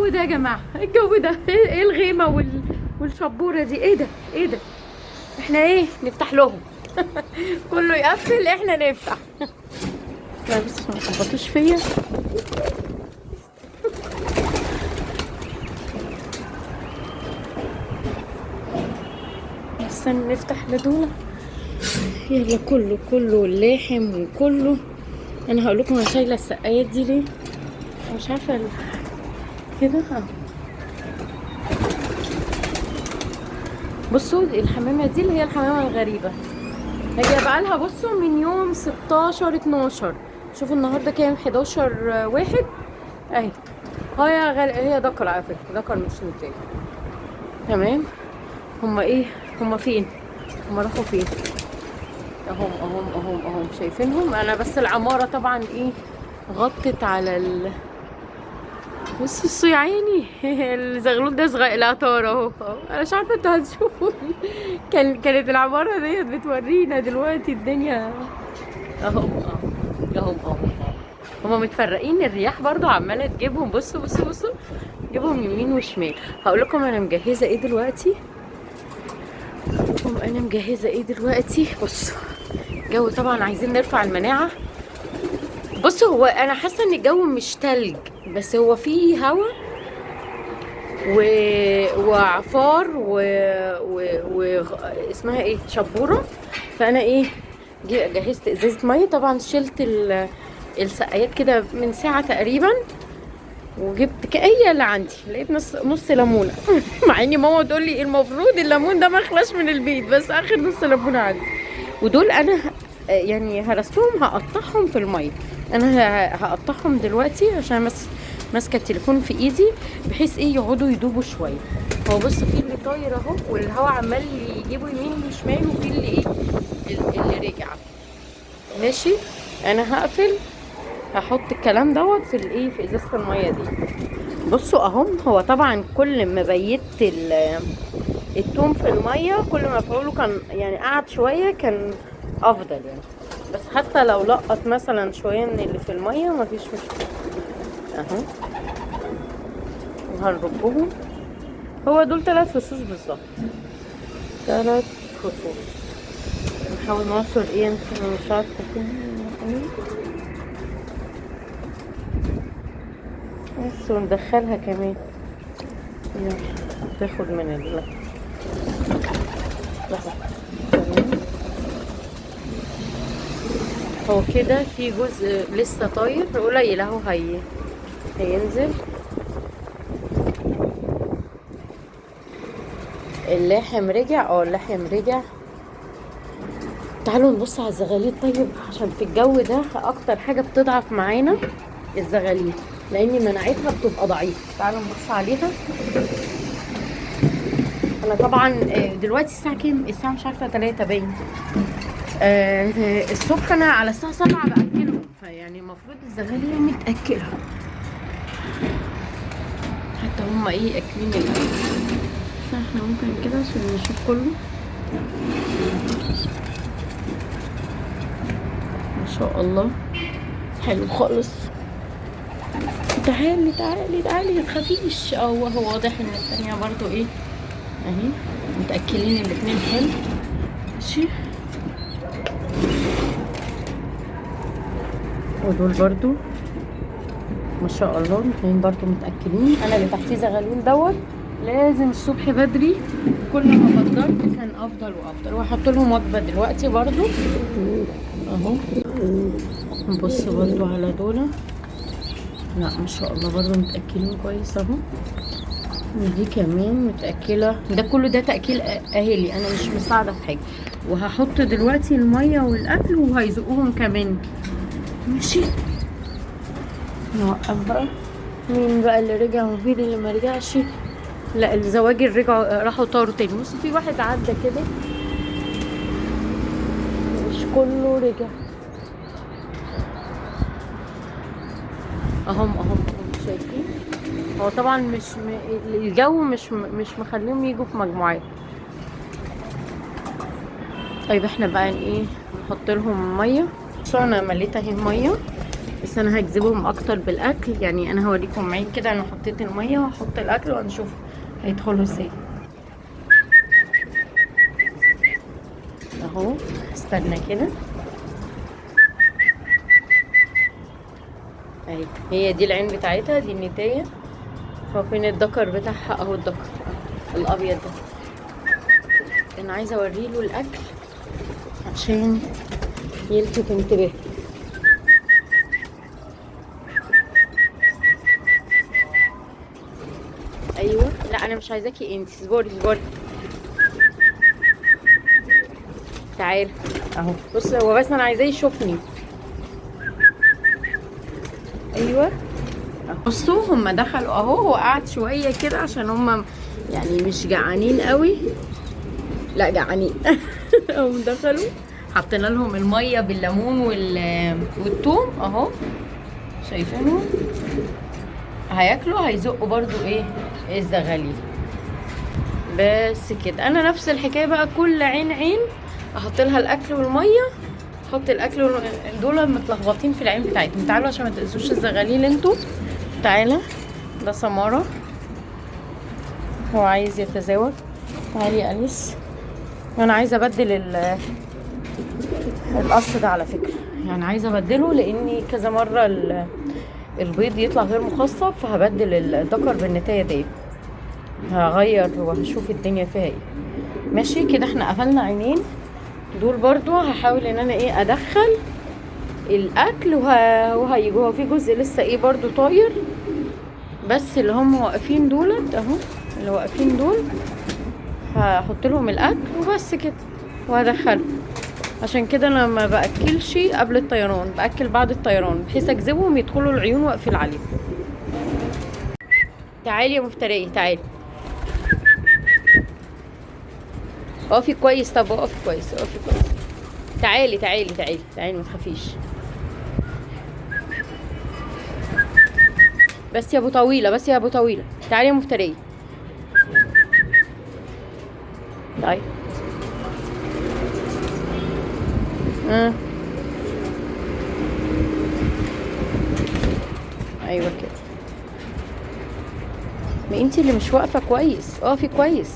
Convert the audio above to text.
ده يا جماعه؟ الجو ده ايه الغيمه والشبوره دي؟ ايه ده؟ ايه ده؟ احنا ايه نفتح لهم؟ كله يقفل احنا نفتح. لا بس عشان ما تخبطوش فيا. استنى نفتح لدول. يلا كله اللحم وكله. انا هقول لكم انا شايله السقايات دي ليه. مش عارفه كده اهو. بصوا الحمامه دي اللي هي الحمامه الغريبه، هي جايبه لها بصوا من يوم 16 12. شوفوا النهارده كام؟ 11 واحد اهي. هي ذكر على فكره، ذكر مش نتاج. تمام. هما ايه؟ هما فين؟ هما راحوا فين؟ اهم شايفينهم. انا بس العماره طبعا ايه غطت على بصوا يا عيني. الزغلول ده صغير لا طار اهو. انا مش عارفه انتوا هتشوفوا. كانت العماره ديت بتورينا دلوقتي الدنيا اهم. هما متفرقين، الرياح برضو عماله تجيبهم. بصوا جيبهم يمين وشمال. هقول لكم انا مجهزه ايه دلوقتي. بصوا الجو طبعا عايزين نرفع المناعه. بصوا هو انا حاسه ان الجو مش تلج، بس هو فيه هوا وعفار اسمها ايه شبوره. فانا ايه جهزت ازازه ميه. طبعا شلت السقايات كده من ساعه تقريبا، وجبت كأية اللي عندي. لقيت نص ليمونه. مع اني ماما تقول لي المفروض الليمون ده ما يخلاش من البيت، بس اخر نص ليمونه عندي. ودول انا يعني هرستهم هقطعهم في الميه. انا هقطعهم دلوقتي عشان ماسكه التليفون في ايدي، بحيث ايه يقعدوا يدوبوا شويه. هو بص في اللي طاير اهو، والهواء عمال يجيبه يمين وشمال، وفي اللي ايه اللي رجع. ماشي. انا هقفل، هحط الكلام دوت في الايه في ازازه الميه دي. بصوا اهم. هو طبعا كل ما بيت التوم في الميه، كل ما مفعوله كان يعني قعد شويه كان افضل يعني. بس حتى لو لقط مثلا شويه من اللي في الميه مفيش مشكله اهو. وهنربهم. هو دول 3 فصوص بالظبط، 3 فصوص. نحاول نوصل ايه انت مش عارفه فين بس، وندخلها كمان. يلا تاخد من هو كده في جزء لسه طاير قليل اهو، هينزل. اللحم رجع. اللحم رجع. تعالوا نبص على الزغاليل طيب، عشان في الجو ده اكتر حاجه بتضعف معانا الزغاليل، لان مناعتها بتبقى ضعيفه. تعالوا نبص عليها. انا طبعا دلوقتي الساعه كام؟ الساعه مش عارفه 3 باين. الصبح انا على الساعه 7 باكلهم، فيعني المفروض الزغاليل متاكله. حتى هم ايه اكلين احنا ممكن كده عشان نشوف كله. ما شاء الله حلو خالص. تعالي ما تخافيش. هو واضح ان الثانيه برضو ايه اهي متاكلين الاثنين حلو. ماشي. ودول برضو ما شاء الله الاثنين برضو متاكلين. انا اللي تحتيه زغالول دوت لازم الصبح بدري كل ما قدرت كان افضل وافضل. وهحط لهم وجبه دلوقتي برضو اهو. نبص برضو على دول. لا ما شاء الله برضو متاكلين كويس اهو. ودي كمان متاكله. ده كله ده تاكيل اهلي، انا مش مساعده في حاجه. وهحط دلوقتي الميه والاكل وهيزقوهم كمان. ماشي. نوقف بقى. مين بقى اللي رجع ومين اللي ما رجعش؟ لا الزواجر رجعوا راحوا طاروا تاني. بص في واحد عدى كده، مش كله رجع. اهم شايفين. هو طبعا الجو مش مخليهم يجوا في مجموعات. طيب احنا بقى ايه نحط لهم ميه. بصوا انا مليت اهي ميه بس انا هجذبهم اكتر بالاكل. يعني انا هوريكم معين كده، انا حطيت الميه وهحط الاكل وهنشوف هيدخلوا ازاي. اهو استنى كده اهي، هي دي العين بتاعتها، دي النتايه. فين الدكر بتاعها؟ اهو الدكر الابيض ده. انا عايزه اوريله الاكل عشان يلفت انتباهي. ايوه، لا انا مش عايزاكي انت، اصبري اصبري. تعالى اهو، بص هو بس انا عايزاه يشوفني. ايوه أهو. بصوا هما دخلوا اهو، هو قعد شويه كده عشان هما يعني مش جعانين قوي، لا جعانين. هم دخلوا، حطينا لهم الميه بالليمون والثوم اهو، شايفينهم هياكلوا، هيزقوا برضو ايه الزغاليل. بس كده، انا نفس الحكايه بقى، كل عين عين احط لها الاكل والميه، احط الاكل دول متلخبطين في العين بتاعتهم. تعالوا عشان ما تاذوش الزغاليل انتوا. تعالى، ده سماره هو عايز يتزاوج. تعالي يا اليس. انا عايزه ابدل القص ده على فكره، يعني عايزه ابدله لاني كذا مره البيض يطلع غير مخصب، فهبدل الذكر بالنتايه دي، هغير وهشوف الدنيا فيها ايه. ماشي كده، احنا قفلنا عينين دول. برضو هحاول ان انا ايه ادخل الاكل وهيجوا. هو في جزء لسه ايه برضو طاير، بس اللي هم واقفين دولت اهو، اللي واقفين دول هحط لهم الاكل وبس كده وهدخله. عشان كده انا ما باكلش قبل الطيران، باكل بعد الطيران بحيث اجذبهم يدخلوا العيون واقفل عليهم. تعالي يا مفتريه تعالي، اقفي كويس. طب اقفي كويس، اقفي كويس. تعالي تعالي تعالي تعالي، ما تخافيش. بس يا ابو طويله، بس يا ابو طويله، تعالي يا مفتريه. طيب ايوه كده. ما انتي اللي مش واقفه كويس، اقفي كويس.